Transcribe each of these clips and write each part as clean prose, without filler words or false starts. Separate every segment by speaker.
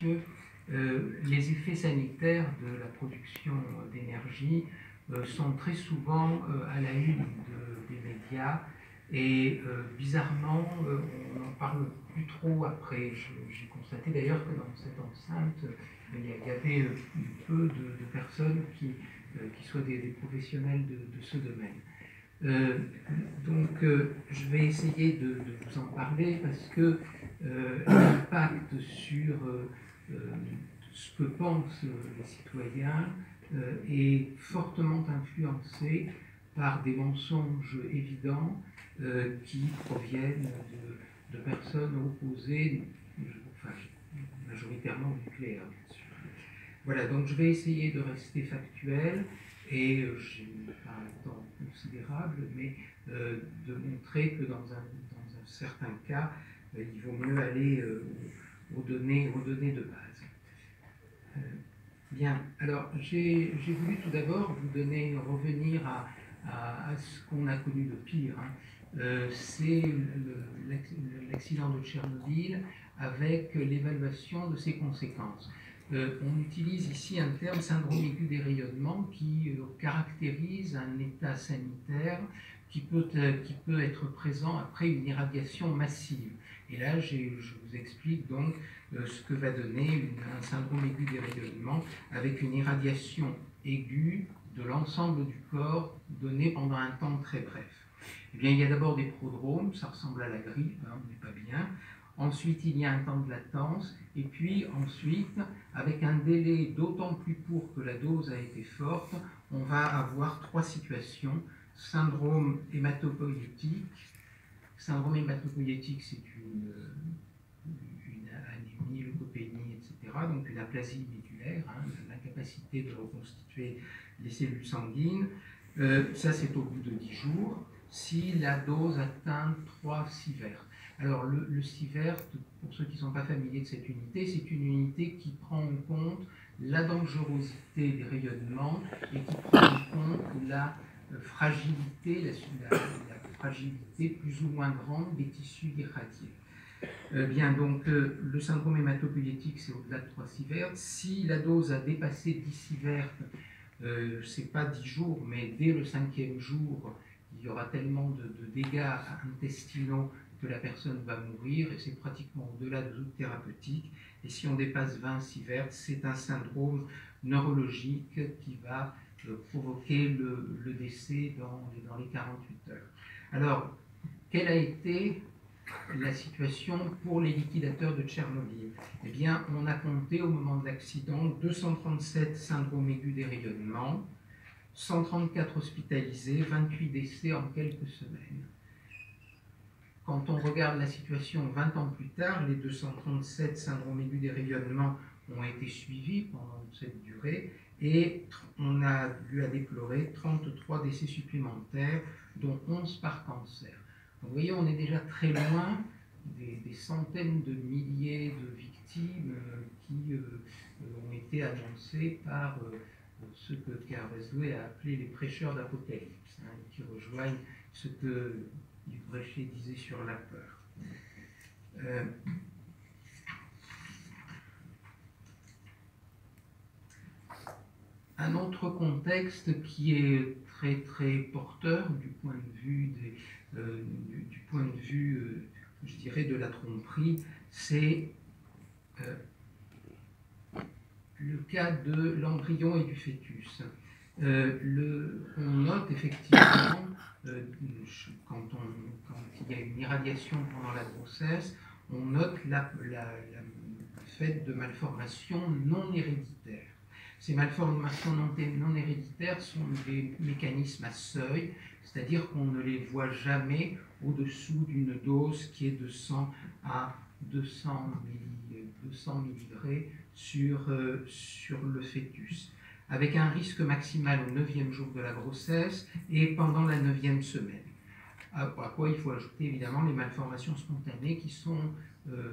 Speaker 1: que les effets sanitaires de la production d'énergie sont très souvent à la une des médias et bizarrement on n'en parle plus trop après. J'ai constaté d'ailleurs que dans cette enceinte il y avait peu de personnes qui soient des professionnels de ce domaine. Donc je vais essayer de vous en parler parce que l'impact sur ce que pensent les citoyens est fortement influencé par des mensonges évidents qui proviennent de personnes opposées, enfin, majoritairement au nucléaire, bien sûr. Voilà, donc je vais essayer de rester factuel et je n'ai pas un temps considérable, mais de montrer que dans un certain cas, il vaut mieux aller aux données de base. Bien, alors j'ai voulu tout d'abord vous revenir à ce qu'on a connu de pire. C'est l'accident de Tchernobyl avec l'évaluation de ses conséquences. On utilise ici un terme syndrome aigu des rayonnements qui caractérise un état sanitaire qui peut être présent après une irradiation massive. Et là, je vous explique donc ce que va donner un syndrome aigu des rayonnements avec une irradiation aiguë de l'ensemble du corps donnée pendant un temps très bref. Eh bien, il y a d'abord des prodromes, ça ressemble à la grippe, hein, on n'est pas bien. Ensuite, il y a un temps de latence, et puis ensuite, avec un délai d'autant plus court que la dose a été forte, on va avoir trois situations. Syndrome hématopoïétique. Syndrome hématopoïétique, c'est une anémie, leucopénie, etc., donc une aplasie médulaire, hein, l'incapacité de reconstituer les cellules sanguines. Ça, c'est au bout de 10 jours, si la dose atteint 3 sieverts. Alors, le sievert, pour ceux qui ne sont pas familiers de cette unité, c'est une unité qui prend en compte la dangerosité des rayonnements et qui prend en compte la fragilité, la fragilité plus ou moins grande des tissus irradiés. Bien, donc le syndrome hématopoïétique, c'est au-delà de 3 sieverts. Si la dose a dépassé 10 sieverts, c'est pas 10 jours, mais dès le 5e jour, il y aura tellement de dégâts intestinaux que la personne va mourir, et c'est pratiquement au-delà de toute thérapeutique. Et si on dépasse 20 sieverts, c'est un syndrome neurologique qui va provoquer le décès dans les 48 heures. Alors, quelle a été la situation pour les liquidateurs de Tchernobyl? Eh bien, on a compté au moment de l'accident 237 syndromes aigus des rayonnements, 134 hospitalisés, 28 décès en quelques semaines. Quand on regarde la situation 20 ans plus tard, les 237 syndromes aigus des rayonnements ont été suivis pendant cette durée et on a dû à déplorer 33 décès supplémentaires, dont 11 par cancer. Donc, vous voyez, on est déjà très loin des centaines de milliers de victimes qui ont été annoncées par ceux que Pierre Wesley a appelé les prêcheurs d'apocalypse, hein, qui rejoignent ce que Yves Bréchet disait sur la peur. Un autre contexte qui est très très porteur du point de vue je dirais, de la tromperie, c'est le cas de l'embryon et du fœtus. On note effectivement, quand il y a une irradiation pendant la grossesse, on note le fait de malformations non héréditaires. Ces malformations non héréditaires sont des mécanismes à seuil, c'est-à-dire qu'on ne les voit jamais au-dessous d'une dose qui est de 100 à 200 mg sur le fœtus, avec un risque maximal au 9e jour de la grossesse et pendant la 9e semaine. À quoi il faut ajouter évidemment les malformations spontanées qui sont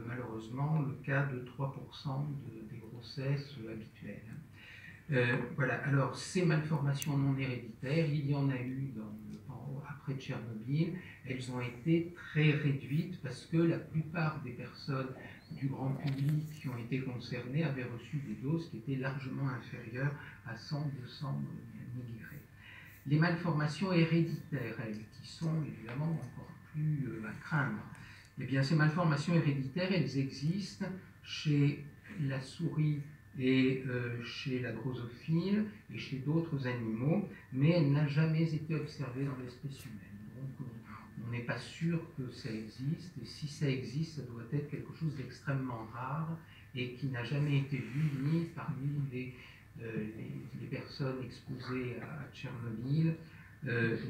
Speaker 1: malheureusement le cas de 3% des grossesses habituelles. Voilà, alors ces malformations non héréditaires, il y en a eu après Tchernobyl, elles ont été très réduites parce que la plupart des personnes du grand public qui ont été concernées avaient reçu des doses qui étaient largement inférieures à 100-200 mg. Les malformations héréditaires, elles, qui sont évidemment encore plus à craindre, eh bien ces malformations héréditaires, elles existent chez la souris et chez la drosophile et chez d'autres animaux, mais elle n'a jamais été observée dans l'espèce humaine. Donc on n'est pas sûr que ça existe, et si ça existe, ça doit être quelque chose d'extrêmement rare et qui n'a jamais été vu ni parmi les personnes exposées à Tchernobyl,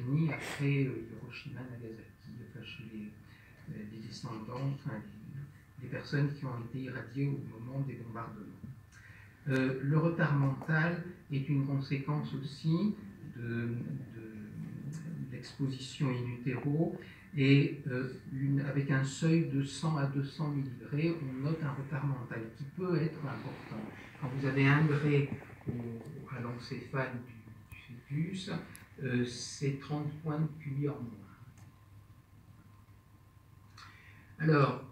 Speaker 1: ni après Hiroshima, Nagasaki, enfin chez les descendants, enfin les personnes qui ont été irradiées au moment des bombardements. Le retard mental est une conséquence aussi de l'exposition in utero, et avec un seuil de 100 à 200 mg, on note un retard mental qui peut être important. Quand vous avez 1 gré à l'encéphale du fœtus, c'est 30 points de QI en moins. Alors,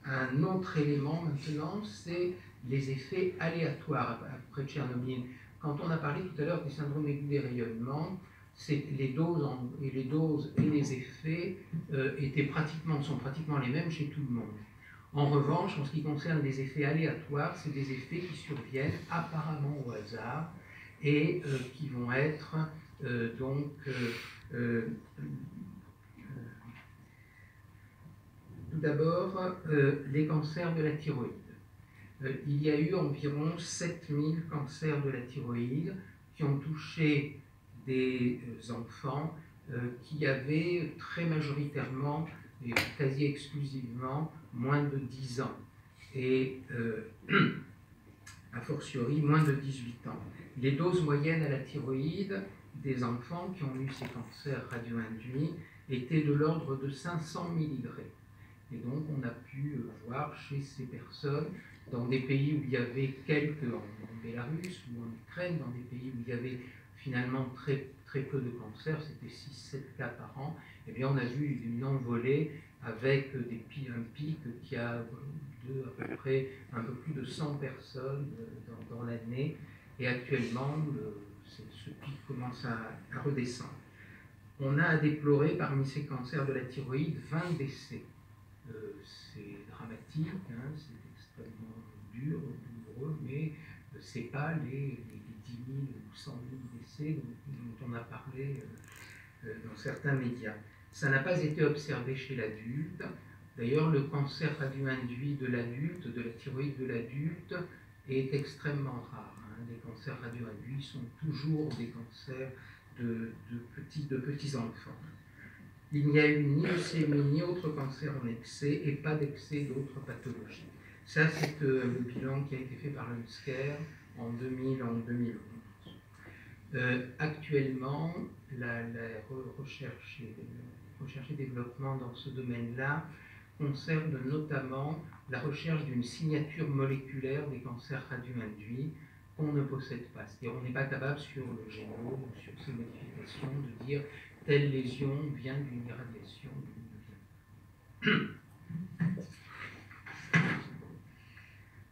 Speaker 1: un autre élément maintenant, c'est les effets aléatoires après Tchernobyl. Quand on a parlé tout à l'heure du syndrome aigu des rayonnements, les doses et les effets sont pratiquement les mêmes chez tout le monde. En revanche, en ce qui concerne les effets aléatoires, c'est des effets qui surviennent apparemment au hasard et qui vont être tout d'abord les cancers de la thyroïde. Il y a eu environ 7000 cancers de la thyroïde qui ont touché des enfants qui avaient très majoritairement et quasi exclusivement moins de 10 ans et a fortiori moins de 18 ans. Les doses moyennes à la thyroïde des enfants qui ont eu ces cancers radio-induits étaient de l'ordre de 500 mg. Et donc on a pu voir chez ces personnes, dans des pays où il y avait en Bélarus ou en Ukraine, dans des pays où il y avait finalement très peu de cancers, c'était 6-7 cas par an, eh bien on a vu une envolée avec un pic qui a à peu près un peu plus de 100 personnes dans l'année, et actuellement ce pic commence à redescendre. On a à déplorer parmi ces cancers de la thyroïde 20 décès. C'est dramatique, hein, c'est extrêmement dur, douloureux, mais ce n'est pas les 10 000 ou 100 000 décès dont on a parlé dans certains médias. Ça n'a pas été observé chez l'adulte. D'ailleurs, le cancer radio-induit de l'adulte, de la thyroïde de l'adulte, est extrêmement rare. Hein. Les cancers radio-induits sont toujours des cancers de petits enfants. Il n'y a eu ni leucémie ni autre cancer en excès et pas d'excès d'autres pathologies. Ça, c'est le bilan qui a été fait par l'UNSCER en 2011. Actuellement, la recherche et développement dans ce domaine-là concerne notamment la recherche d'une signature moléculaire des cancers radio-induits qu'on ne possède pas. C'est-à-dire on n'est pas capable sur le génome ou sur ces modifications de dire telle lésion vient d'une irradiation.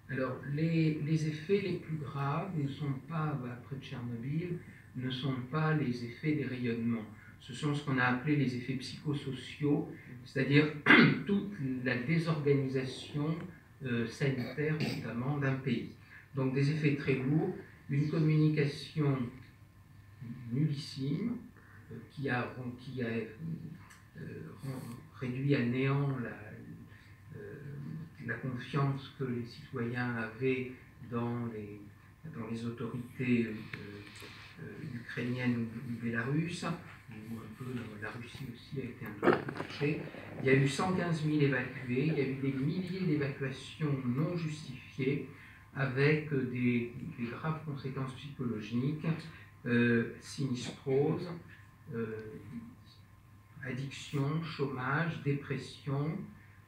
Speaker 1: Alors, les effets les plus graves ne sont pas, après Tchernobyl, ne sont pas les effets des rayonnements. Ce sont ce qu'on a appelé les effets psychosociaux, c'est-à-dire toute la désorganisation sanitaire, notamment d'un pays. Donc des effets très lourds, une communication nullissime, qui a réduit à néant la confiance que les citoyens avaient dans les autorités ukrainiennes ou bélarusses, ou un peu la Russie aussi a été un peu touchée. Il y a eu 115 000 évacués, il y a eu des milliers d'évacuations non justifiées, avec des graves conséquences psychologiques, sinistrose, addiction, chômage, dépression.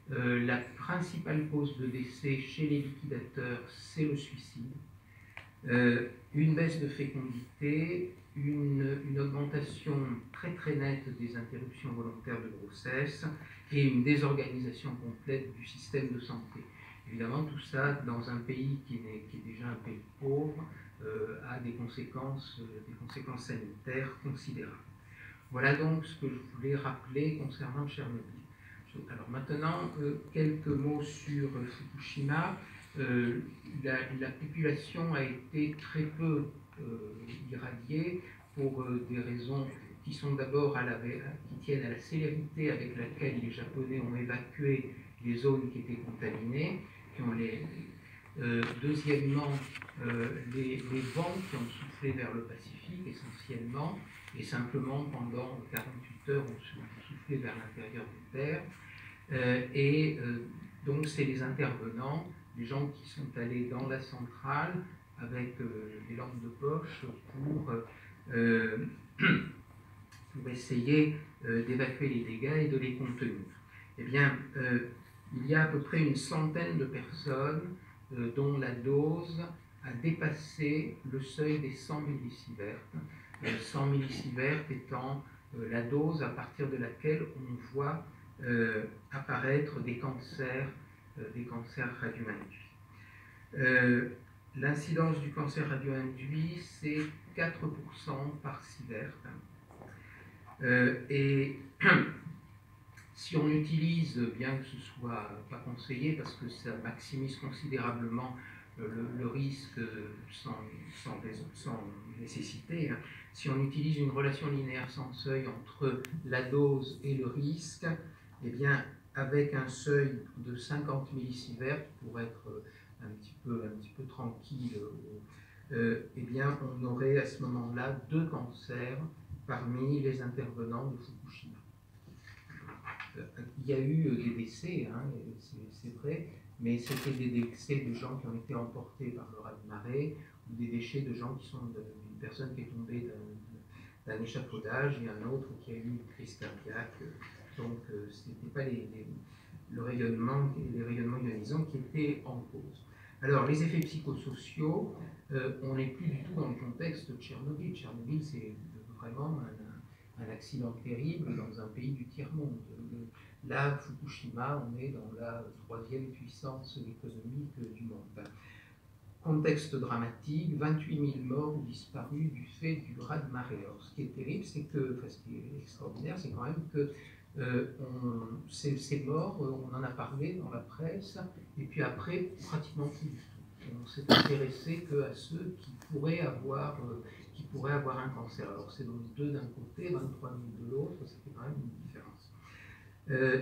Speaker 1: La principale cause de décès chez les liquidateurs, c'est le suicide. Une baisse de fécondité, une augmentation très nette des interruptions volontaires de grossesse et une désorganisation complète du système de santé. Évidemment, tout ça, dans un pays qui est déjà un pays pauvre, a des conséquences sanitaires considérables. Voilà donc ce que je voulais rappeler concernant Tchernobyl. Alors maintenant, quelques mots sur Fukushima. La population a été très peu irradiée pour des raisons qui sont d'abord qui tiennent à la célérité avec laquelle les Japonais ont évacué les zones qui étaient contaminées, deuxièmement, les vents qui ont soufflé vers le Pacifique essentiellement, et simplement pendant 48 heures ont soufflé vers l'intérieur des terres. Donc c'est les intervenants, les gens qui sont allés dans la centrale avec des lampes de poche pour essayer d'évacuer les dégâts et de les contenir. Eh bien, il y a à peu près une centaine de personnes dont la dose a dépassé le seuil des 100 millisieverts. 100 millisieverts étant la dose à partir de laquelle on voit apparaître des cancers radio-induits. L'incidence du cancer radio-induit, c'est 4% par sievert. Et si on utilise, bien que ce ne soit pas conseillé, parce que ça maximise considérablement le risque sans nécessité, hein, si on utilise une relation linéaire sans seuil entre la dose et le risque, eh bien, avec un seuil de 50 millisieverts pour être un petit peu tranquille, eh bien, on aurait à ce moment-là 2 cancers parmi les intervenants de Fukushima. Il y a eu des décès, hein, c'est vrai, mais c'était des décès de gens qui ont été emportés par le raz-de-marée, ou des décès de gens qui sont d'une personne qui est tombée d'un échafaudage et un autre qui a eu une crise cardiaque. Donc, ce n'était pas les rayonnements ionisants qui étaient en cause. Alors, les effets psychosociaux, on n'est plus du tout dans le contexte de Tchernobyl. Tchernobyl, c'est vraiment un accident terrible dans un pays du tiers-monde. Là, Fukushima, on est dans la 3e puissance économique du monde. Contexte dramatique, 28 000 morts ou disparus du fait du raz-de-marée. Alors, ce qui est terrible, ce qui est extraordinaire, c'est quand même que ces morts, on en a parlé dans la presse, et puis après, pratiquement plus du tout. On s'est intéressé qu'à ceux qui pourraient avoir un cancer. Alors, c'est donc 2 d'un côté, 23 000 de l'autre, ça fait quand même une différence.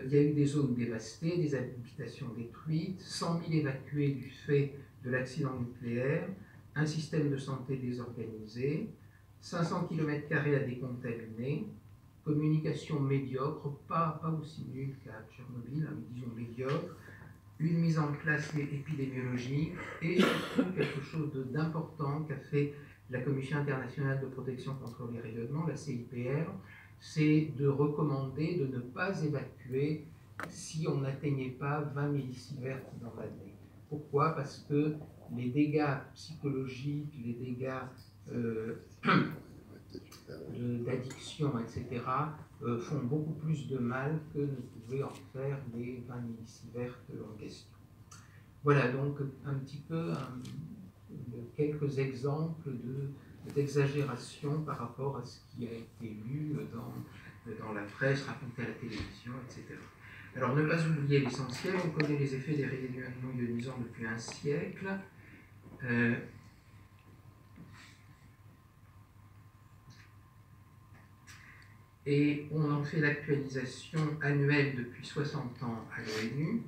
Speaker 1: Il y a eu des zones dévastées, des habitations détruites, 100 000 évacués du fait de l'accident nucléaire, un système de santé désorganisé, 500 km² à décontaminer, communication médiocre, pas aussi nulle qu'à Tchernobyl, mais disons médiocre, une mise en place épidémiologique et surtout quelque chose d'important qu'a fait la Commission internationale de protection contre les rayonnements, la CIPR, c'est de recommander de ne pas évacuer si on n'atteignait pas 20 millisieverts dans l'année. Pourquoi? Parce que les dégâts psychologiques, les dégâts d'addiction, etc., font beaucoup plus de mal que ne pouvaient en faire les 20 millisieverts en question. Voilà donc un petit peu quelques exemples d'exagération par rapport à ce qui a été lu dans la presse, raconté à la télévision, etc. Alors, ne pas oublier l'essentiel, on connaît les effets des rayonnements ionisants depuis un siècle. Et on en fait l'actualisation annuelle depuis 60 ans à l'ONU.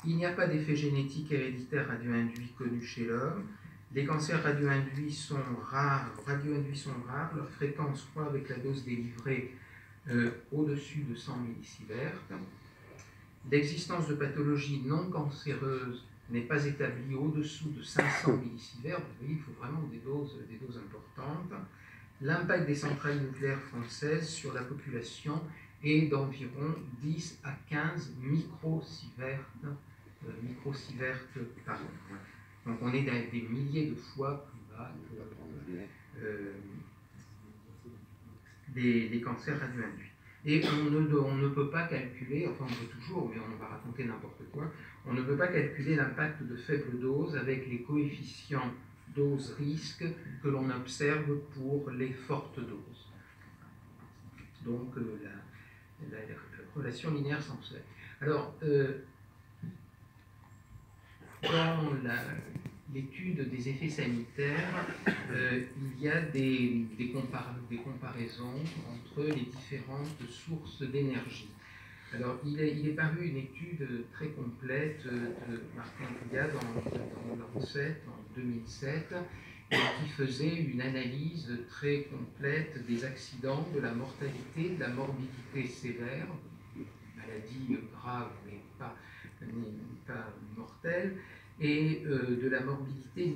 Speaker 1: Il n'y a pas d'effet génétique héréditaire radio-induit connu chez l'homme. Les cancers radio-induits sont rares, leur fréquence croît avec la dose délivrée au-dessus de 100 millisieverts. L'existence de pathologies non cancéreuses n'est pas établie au-dessous de 500 millisieverts. Vous voyez, il faut vraiment des doses importantes. L'impact des centrales nucléaires françaises sur la population est d'environ 10 à 15 microsieverts par an. Donc on est des milliers de fois plus bas des cancers radioinduits. Et on ne peut pas calculer, enfin on peut toujours, mais on va raconter n'importe quoi, on ne peut pas calculer l'impact de faible dose avec les coefficients dose-risque que l'on observe pour les fortes doses. Donc la relation linéaire s'en fait. Alors, dans l'étude des effets sanitaires, il y a des comparaisons entre les différentes sources d'énergie. Alors, il est paru une étude très complète de Martin Guya dans Lancet en 2007, qui faisait une analyse très complète des accidents, de la mortalité, de la morbidité sévère, maladie grave mais pas mortelle, et de la morbidité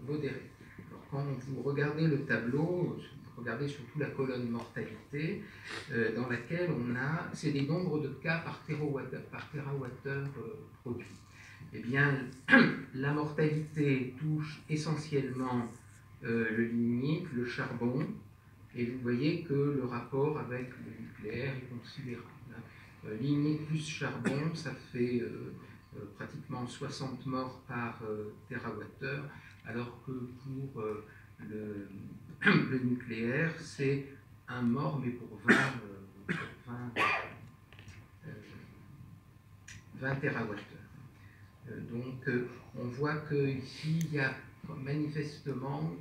Speaker 1: modérée. Alors, quand vous regardez le tableau, vous regardez surtout la colonne mortalité, dans laquelle on a, c'est des nombres de cas par térawattheure produit. Eh bien, la mortalité touche essentiellement le lignite, le charbon, et vous voyez que le rapport avec le nucléaire est considérable. Lignite plus charbon, ça fait pratiquement 60 morts par térawattheure, alors que pour le nucléaire, c'est un mort, mais pour 20 térawattheures. Donc, on voit qu'ici, il y a manifestement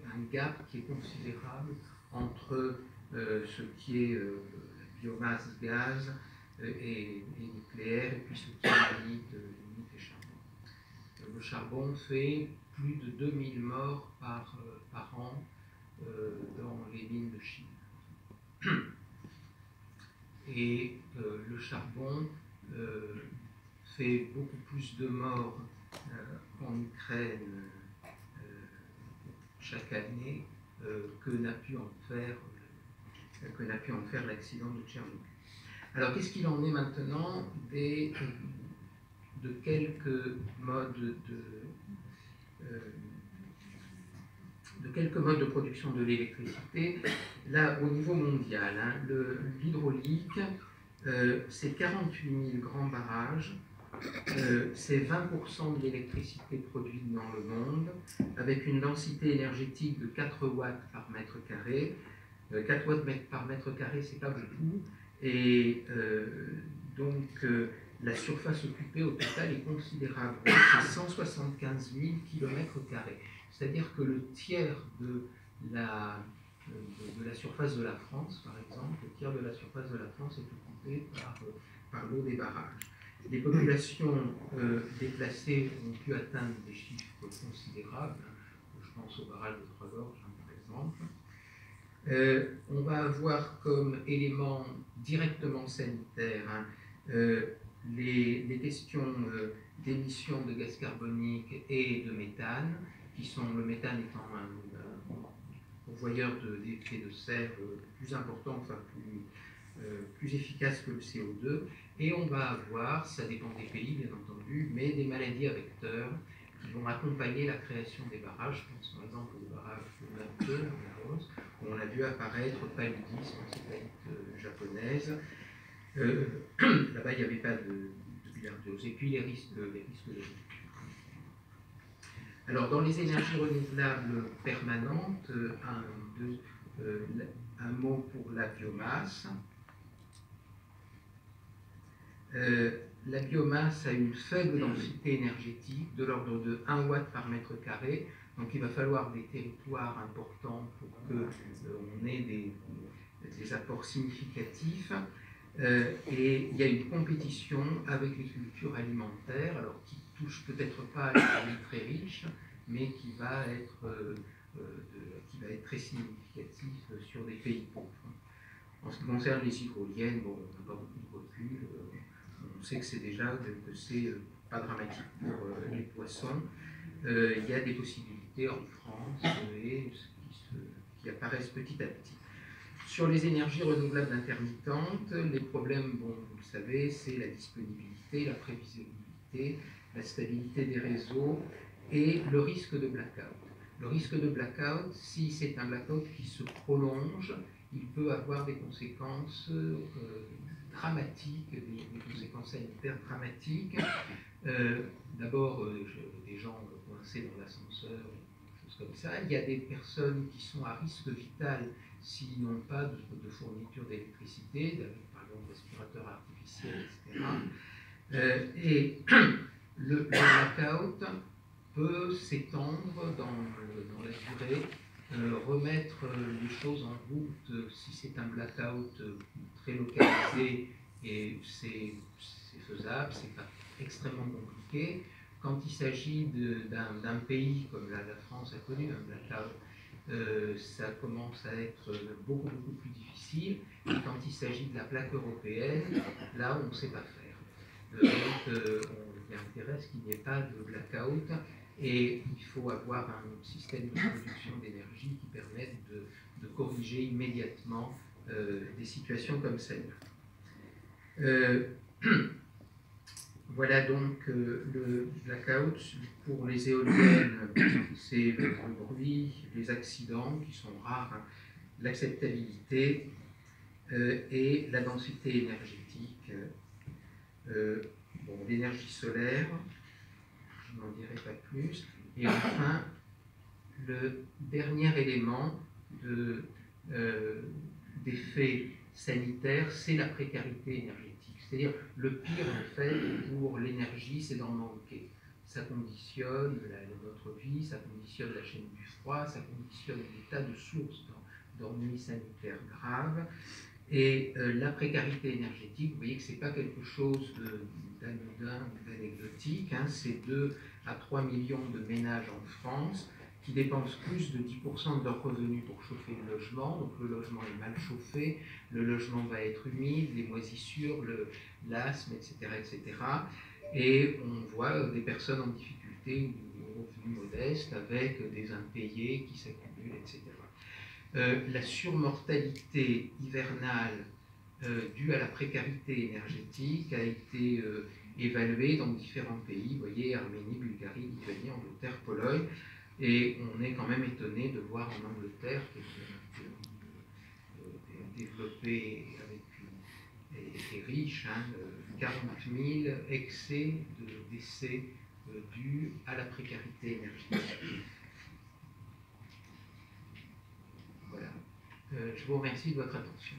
Speaker 1: un gap qui est considérable entre ce qui est biomasse, gaz et nucléaire, et puis ce qui est lignite et charbon. Le charbon fait plus de 2000 morts par an dans les mines de Chine. Et le charbon fait beaucoup plus de morts en Ukraine chaque année que n'a pu en faire l'accident de Tchernobyl. Alors, qu'est-ce qu'il en est maintenant de quelques modes de production de l'électricité? Là, au niveau mondial, hein, l'hydraulique, c'est 48 000 grands barrages, c'est 20% de l'électricité produite dans le monde, avec une densité énergétique de 4 watts par mètre carré. 4 watts par mètre carré, c'est pas beaucoup. Et donc, la surface occupée au total est considérable. C'est 175 000 km². C'est-à-dire que le tiers de la surface de la France, par exemple, le tiers de la surface de la France est occupé par l'eau des barrages. Les populations déplacées ont pu atteindre des chiffres considérables. Je pense au barrage de Trois-Gorges, par exemple. On va avoir comme élément directement sanitaire les questions d'émissions de gaz carbonique et de méthane, qui sont, le méthane étant un pourvoyeur d'effets de serre plus important, enfin plus efficace que le CO2. Et on va avoir, ça dépend des pays bien entendu, mais des maladies à vecteurs qui vont accompagner la création des barrages. Je pense par exemple au barrage de Naruto, en Laos, où on a vu apparaître paludisme, cette japonaise. Là-bas, il n'y avait pas de bilharziose. Et puis les risques de rupture. Alors, dans les énergies renouvelables permanentes, un mot pour la biomasse. La biomasse a une faible densité énergétique de l'ordre de 1 watt par mètre carré. Donc, il va falloir des territoires importants pour qu'on ait des apports significatifs. Et il y a une compétition avec les cultures alimentaires, alors qui touche peut-être pas à l'économie très riche, mais qui va être très significatif sur des pays pauvres. En ce qui concerne les hydroliennes, bon, on n'a pas beaucoup de recul. On sait que c'est pas dramatique pour les poissons. Il y a des possibilités en France qui apparaissent petit à petit. Sur les énergies renouvelables intermittentes, les problèmes, bon, vous le savez, c'est la disponibilité, la prévisibilité, la stabilité des réseaux et le risque de blackout. Le risque de blackout, si c'est un blackout qui se prolonge, il peut avoir des conséquences dramatiques, des conséquences sanitaires dramatiques. D'abord, des gens coincés dans l'ascenseur, des choses comme ça. Il y a des personnes qui sont à risque vital s'ils n'ont pas de fourniture d'électricité, par exemple respirateurs artificiels, etc. Et le blackout peut s'étendre dans la durée, remettre les choses en route si c'est un blackout très localisé, et c'est faisable, c'est pas extrêmement compliqué. Quand il s'agit d'un pays comme la France a connu un blackout, ça commence à être beaucoup plus difficile. Et quand il s'agit de la plaque européenne, là on ne sait pas faire. Donc il y a intérêt à ce qu'il n'y ait pas de blackout, et il faut avoir un système de production d'énergie qui permette de corriger immédiatement des situations comme celle-là. Voilà donc le blackout. Pour les éoliennes, c'est le bruit, les accidents qui sont rares, hein, l'acceptabilité et la densité énergétique. Bon, l'énergie solaire, je n'en dirai pas plus. Et enfin, le dernier élément d'effet sanitaire, c'est la précarité énergétique. C'est-à-dire, le pire, en fait, pour l'énergie, c'est d'en manquer. Ça conditionne notre vie, ça conditionne la chaîne du froid, ça conditionne des tas de sources d'ennuis sanitaires graves. Et la précarité énergétique, vous voyez que ce n'est pas quelque chose d'anodin ou d'anecdotique, hein, c'est 2 à 3 millions de ménages en France qui dépensent plus de 10% de leurs revenus pour chauffer le logement. Donc le logement est mal chauffé, le logement va être humide, les moisissures, l'asthme, etc., etc. Et on voit des personnes en difficulté ou aux revenus modestes avec des impayés qui s'accumulent, etc. La surmortalité hivernale due à la précarité énergétique a été évaluée dans différents pays, vous voyez, Arménie, Bulgarie, Lituanie, Angleterre, Pologne, et on est quand même étonné de voir en Angleterre, qui est un pays développé et riche, hein, 40 000 excès de décès dus à la précarité énergétique. Voilà. Je vous remercie de votre attention.